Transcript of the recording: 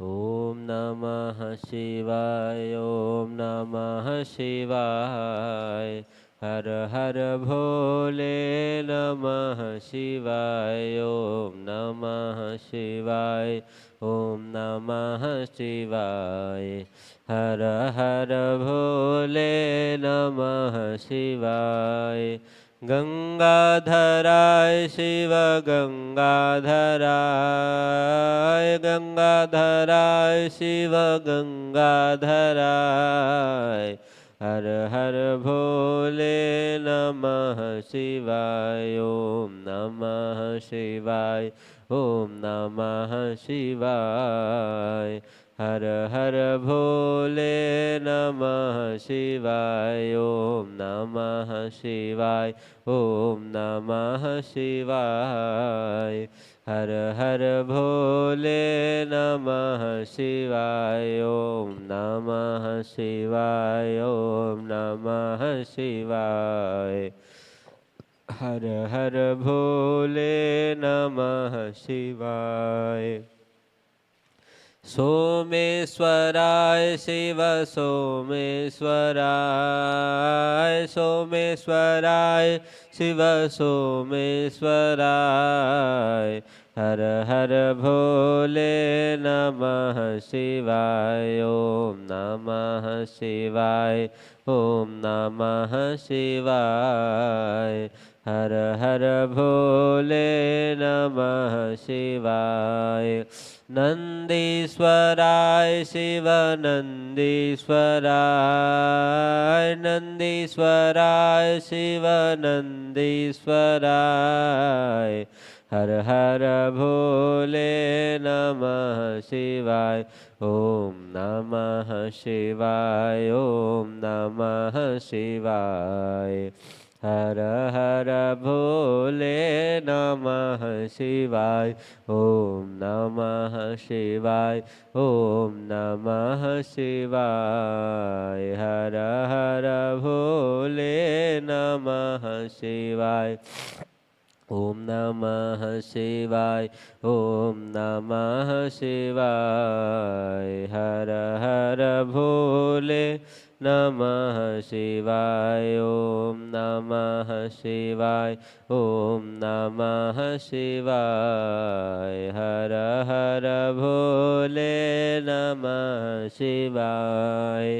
ॐ नमः शिवाय ॐ नमः शिवाय हर हर भोले नमः शिवाय ॐ नमः शिवाय ॐ नमः शिवाय हर हर भोले नमः शिवाय गंगाधराय शिव गंगाधराय गंगाधराय शिव गंगाधराय हर हर भोले नमः शिवाय ॐ नमः शिवाय ॐ नमः शिवाय हर हर भोले नमः शिवाय ॐ नमः शिवाय ॐ नमः शिवाय हर हर भोले नमः शिवाय ॐ नमः शिवाय ॐ नमः शिवाय हर हर भोले नमः शिवाय सोमेश्वराय शिव सोमेश्वराय सोमेश्वराय शिव सोमेश्वराय हर हर भोले नमः शिवाय ॐ नमः शिवाय ॐ नमः शिवाय हर हर भोले नमः शिवाय नंदीश्वराय शिव नंदीश्वराय नंदीश्वराय शिव नंदीश्वराय हर हर भोले नमः शिवाय ॐ नमः शिवाय ॐ नमः शिवाय हर हर भोले नमः शिवाय ॐ नमः शिवाय ॐ नमः शिवाय हर हर भोले नमः शिवाय ॐ नमः शिवाय ॐ नमः शिवाय हर हर भोले नमः शिवाय ॐ नमः शिवाय ॐ नमः शिवाय हर हर भोले नमः शिवाय।